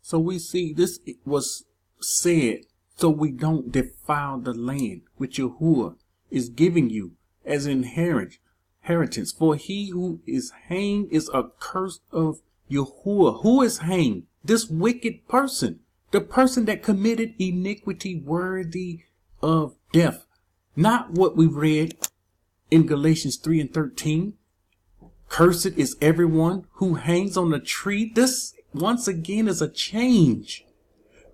So we see this was said so we don't defile the land which Yahuah is giving you as inheritance. For he who is hanged is a curse of Yahuah. Who is hanged? This wicked person. The person that committed iniquity worthy of death. Not what we read in Galatians 3 and 13. Cursed is everyone who hangs on a tree. This, once again, is a change.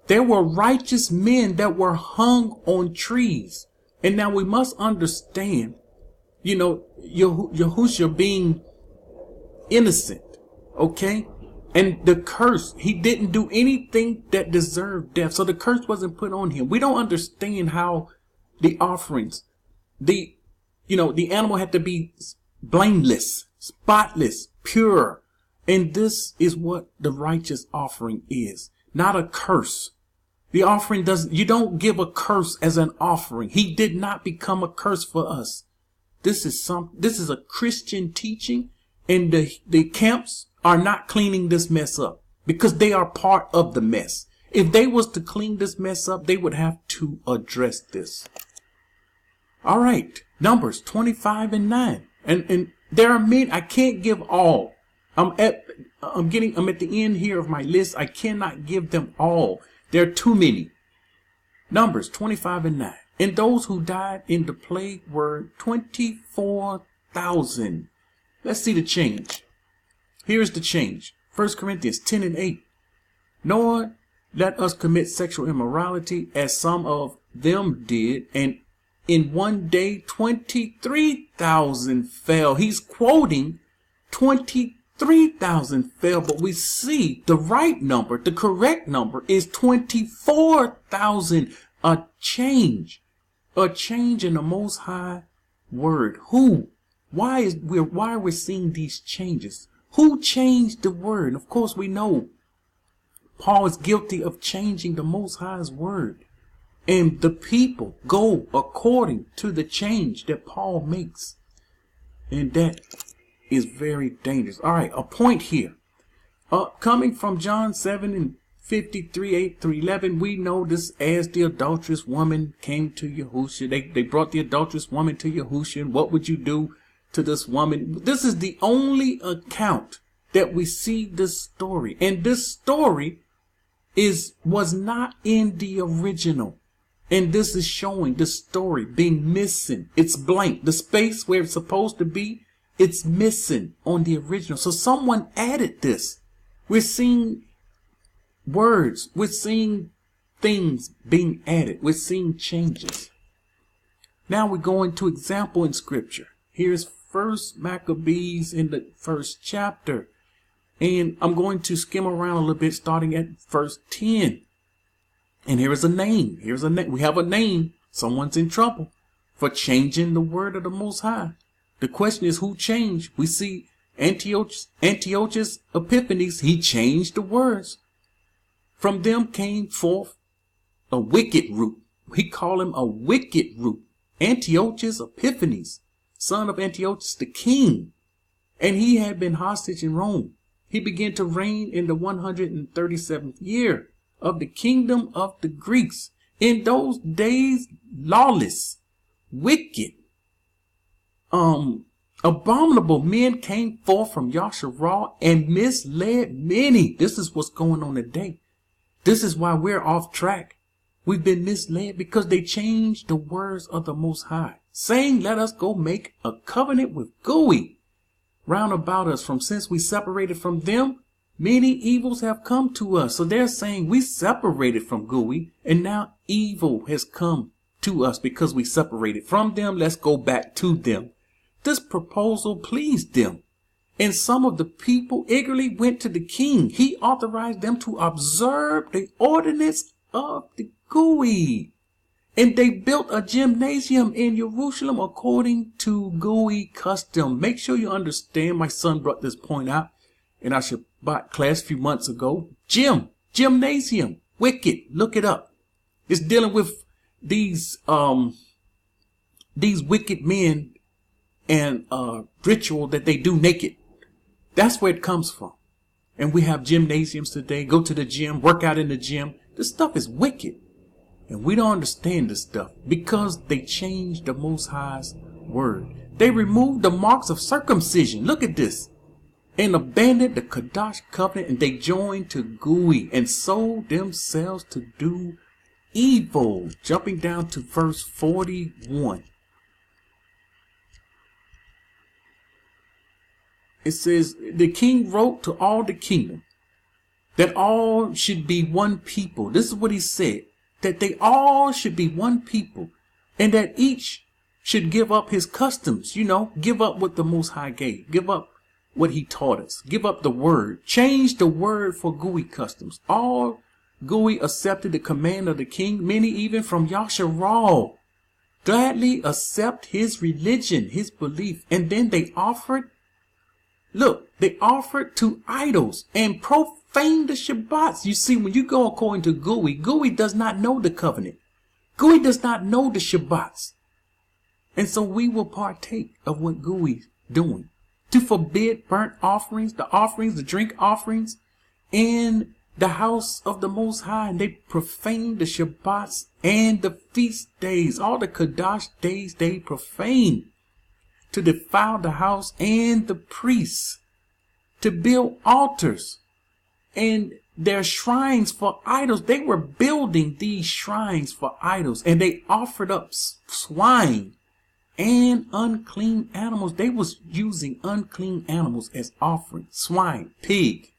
There were righteous men that were hung on trees. And now we must understand, Yahushua being innocent, okay? And the curse, he didn't do anything that deserved death. So the curse wasn't put on him. We don't understand how the offerings, the animal had to be blameless, spotless, pure. And this is what the righteous offering is, not a curse. The offering you don't give a curse as an offering. He did not become a curse for us. This is a Christian teaching, and the camps are not cleaning this mess up because they are part of the mess. If they was to clean this mess up, they would have to address this. All right. Numbers 25 and 9. And there are many. I can't give all. I'm at the end here of my list. I cannot give them all. There are too many. Numbers 25 and 9. And those who died in the plague were 24,000. Let's see the change. Here's the change. 1 Corinthians 10 and 8. Nor let us commit sexual immorality as some of them did, and in one day 23,000 fell. He's quoting 23,000 fell, but we see the right number, the correct number is 24,000. A change in the Most High word. Who? Why are we seeing these changes? Who changed the word? And of course, we know Paul is guilty of changing the Most High's word. And the people go according to the change that Paul makes. And that is very dangerous. All right, a point here. Coming from John 7 and 53, 8 through 11, we know this as the adulterous woman came to Yahushua. They brought the adulterous woman to Yahushua. And what would you do to this woman? This is the only account that we see this story. And this story was not in the original. And this is showing the story being missing. It's blank. The space where it's supposed to be, it's missing on the original. So someone added this. We're seeing words. We're seeing things being added. We're seeing changes. Now we're going to example in scripture. Here's 1 Maccabees in the 1st chapter. And I'm going to skim around a little bit starting at verse 10. And here is a name. Here's a name. We have a name. Someone's in trouble for changing the word of the Most High. The question is, who changed? We see Antiochus Epiphanes. He changed the words. From them came forth a wicked root. We call him a wicked root. Antiochus Epiphanes, son of Antiochus the king. And he had been hostage in Rome. He began to reign in the 137th year of the kingdom of the Greeks. In those days, lawless, wicked, abominable men came forth from Yasharah and misled many. This is what's going on today. This is why we're off track. We've been misled because they changed the words of the Most High, saying, let us go make a covenant with Gui round about us. From since we separated from them, many evils have come to us. So they're saying we separated from Gui, and now evil has come to us because we separated from them. Let's go back to them. This proposal pleased them. And some of the people eagerly went to the king. He authorized them to observe the ordinance of the Gui. And they built a gymnasium in Jerusalem according to Gui custom. Make sure you understand. My son brought this point out in our Shabbat class a few months ago. Gymnasium, wicked. Look it up. It's dealing with these wicked men and ritual that they do naked. That's where it comes from. And we have gymnasiums today. Go to the gym, work out in the gym. This stuff is wicked. And we don't understand this stuff because they changed the Most High's word. They removed the marks of circumcision. Look at this. And abandoned the Kadash covenant, and they joined to GUI and sold themselves to do evil. Jumping down to verse 41. It says, the king wrote to all the kingdom that all should be one people. This is what he said, that they all should be one people, and that each should give up his customs, give up what the Most High gave, give up what he taught us, give up the word, change the word for GUI customs. All GUI accepted the command of the king, many even from Yasharal, gladly accept his religion, his belief, and then they offered to idols and profaned the Shabbats. You see, when you go according to GUI does not know the covenant. GUI does not know the Shabbats. And so we will partake of what GUI's doing. To forbid burnt offerings, the drink offerings, in the house of the Most High. And they profaned the Shabbats and the feast days. All the Kadash days they profaned. To defile the house and the priests, to build altars and their shrines for idols. They were building these shrines for idols, and they offered up swine and unclean animals. They was using unclean animals as offerings, swine, pig,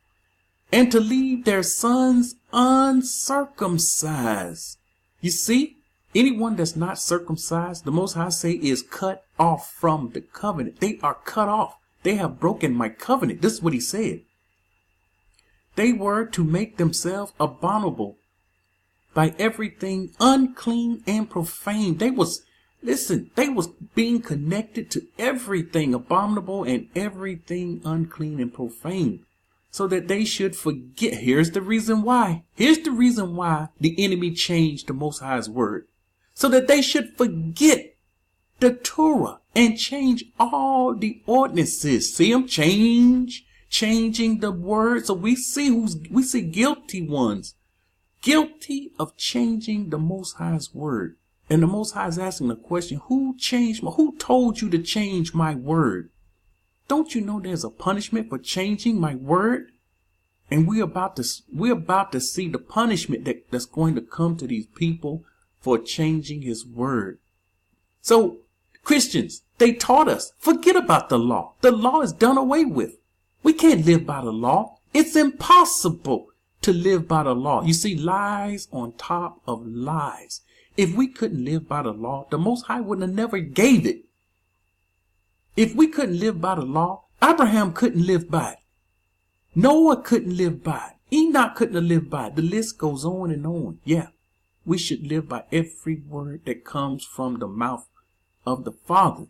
and to leave their sons uncircumcised. You see? Anyone that's not circumcised, the Most High say, is cut off from the covenant. They are cut off. They have broken my covenant. This is what he said. They were to make themselves abominable by everything unclean and profane. They was being connected to everything abominable and everything unclean and profane, so that they should forget. Here's the reason why. Here's the reason why the enemy changed the Most High's word. So that they should forget the Torah and change all the ordinances. See them changing the word. So we see guilty ones, guilty of changing the Most High's word. And the Most High is asking the question, who told you to change my word? Don't you know there's a punishment for changing my word? And we're about to see the punishment that's going to come to these people for changing his word. So Christians, they taught us, forget about the law. The law is done away with. We can't live by the law. It's impossible to live by the law. You see, lies on top of lies. If we couldn't live by the law, the Most High wouldn't have never gave it. If we couldn't live by the law, Abraham couldn't live by it. Noah couldn't live by it. Enoch couldn't have lived by it. The list goes on and on. Yeah. We should live by every word that comes from the mouth of the Father.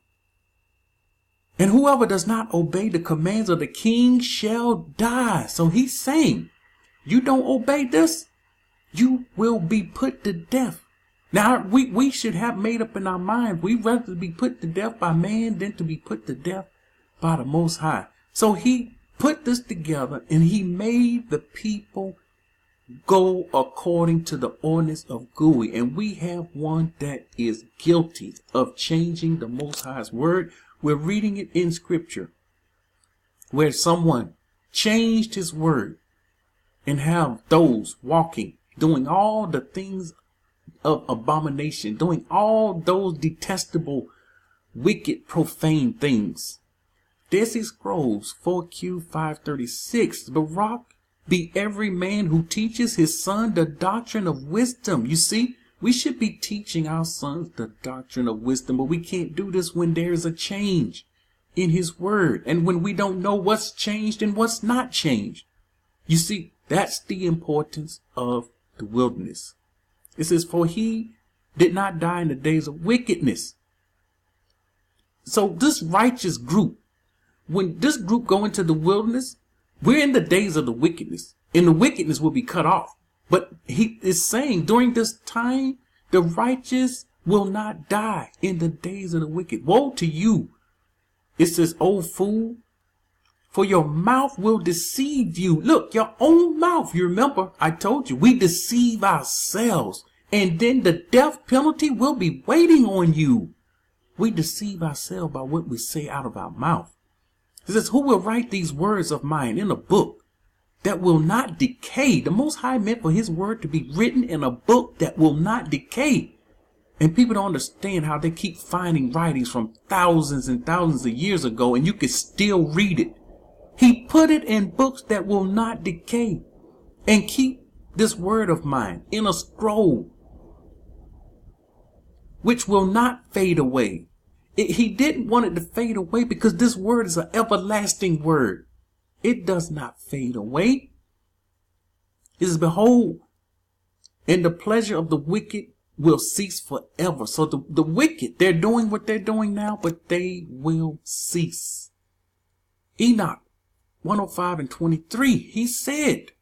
And whoever does not obey the commands of the king shall die. So he's saying, you don't obey this, you will be put to death. Now, we should have made up in our minds, we'd rather be put to death by man than to be put to death by the Most High. So he put this together and he made the people go according to the ordinance of GUI. And we have one that is guilty of changing the Most High's word. We're reading it in scripture where someone changed his word and have those walking, doing all the things of abomination, doing all those detestable, wicked, profane things. Dead Sea Scrolls 4Q 536. Barak be every man who teaches his son the doctrine of wisdom. You see, we should be teaching our sons the doctrine of wisdom, but we can't do this when there's a change in his word and when we don't know what's changed and what's not changed. You see, that's the importance of the wilderness. It says, for he did not die in the days of wickedness. So this righteous group, when this group go into the wilderness, we're in the days of the wickedness, and the wickedness will be cut off. But he is saying during this time, the righteous will not die in the days of the wicked. Woe to you. It says, O fool, For your mouth will deceive you. Look, your own mouth. You remember, I told you, we deceive ourselves. And then the death penalty will be waiting on you. We deceive ourselves by what we say out of our mouth. It says, who will write these words of mine in a book that will not decay? The Most High meant for his word to be written in a book that will not decay. And people don't understand how they keep finding writings from thousands and thousands of years ago, and you can still read it. He put it in books that will not decay. And keep this word of mine in a scroll which will not fade away. He didn't want it to fade away because this word is an everlasting word. It does not fade away. It says, behold, and the pleasure of the wicked will cease forever. So the wicked, they're doing what they're doing now, but they will cease. Enoch 105:23, he said,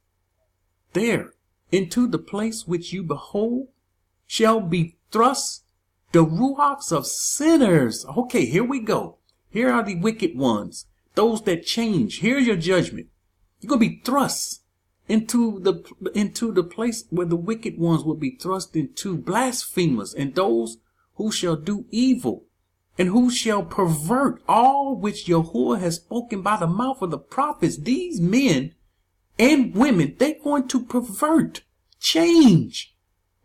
there into the place which you behold shall be thrust the ruachs of sinners. Okay, here we go. Here are the wicked ones, those that change. Here's your judgment. You're going to be thrust into the place where the wicked ones will be thrust into, blasphemers, and those who shall do evil, and who shall pervert all which Yahuah has spoken by the mouth of the prophets. These men and women, they're going to pervert, change.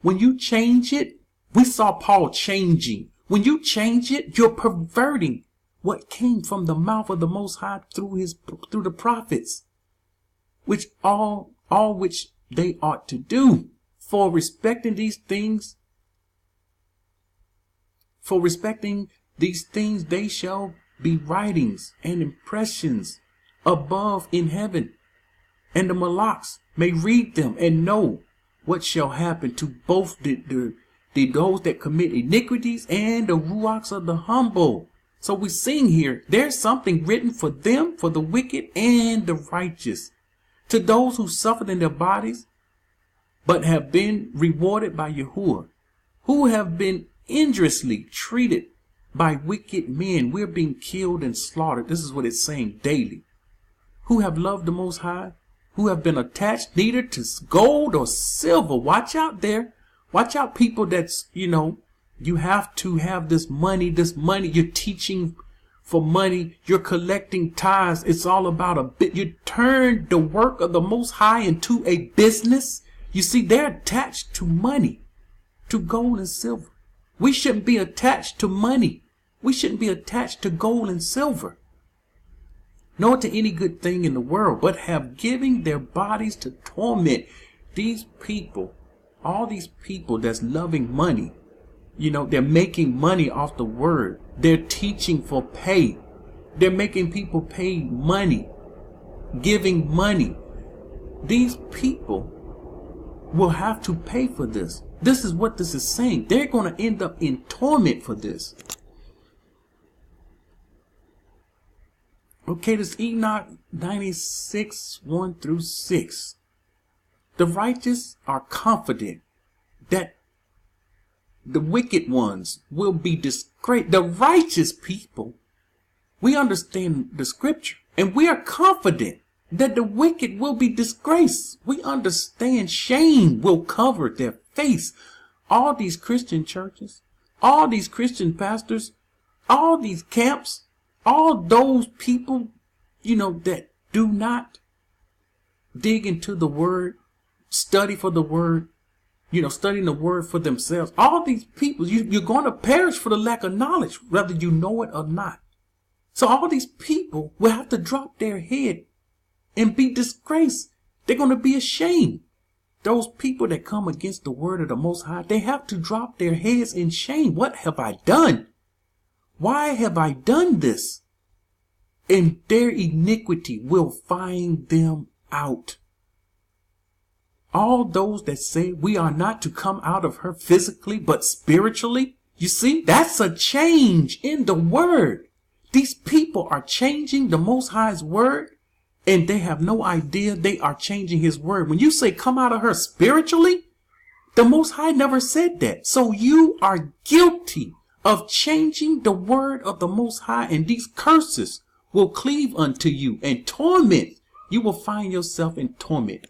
When you change it, we saw Paul changing. When you change it, you're perverting what came from the mouth of the Most High through the prophets, which all which they ought to do. For respecting these things, they shall be writings and impressions above in heaven, and the Malaks may read them and know what shall happen to both those that commit iniquities and the ruachs of the humble. So we sing here, there's something written for them, for the wicked and the righteous, to those who suffered in their bodies, but have been rewarded by Yahuah, who have been injuriously treated by wicked men. We're being killed and slaughtered. This is what it's saying daily. Who have loved the Most High, who have been attached neither to gold or silver. Watch out there. Watch out, people that's, you have to have this money. You're teaching for money. You're collecting tithes. It's all about a bit. You turn the work of the Most High into a business. You see, they're attached to money, to gold and silver. We shouldn't be attached to money. We shouldn't be attached to gold and silver, nor to any good thing in the world, but have given their bodies to torment. These people, all these people that's loving money, they're making money off the word. They're teaching for pay. They're making people pay money, giving money. These people will have to pay for this. This is what this is saying. They're going to end up in torment for this. Okay, this Enoch 96:1-6. The righteous are confident that the wicked ones will be disgraced. The righteous people, we understand the scripture, and we are confident that the wicked will be disgraced. We understand shame will cover their face. All these Christian churches, all these Christian pastors, all these camps, all those people, that do not dig into the word, study for the word, studying the word for themselves. All these people, you're going to perish for the lack of knowledge, whether you know it or not. So all these people will have to drop their head and be disgraced. They're going to be ashamed. Those people that come against the word of the Most High, they have to drop their heads in shame. What have I done? Why have I done this? And their iniquity will find them out. All those that say we are not to come out of her physically, but spiritually, you see, that's a change in the word. These people are changing the Most High's word, and they have no idea they are changing his word. When you say come out of her spiritually, the Most High never said that. So you are guilty of changing the word of the Most High, and these curses will cleave unto you and torment. You will find yourself in torment.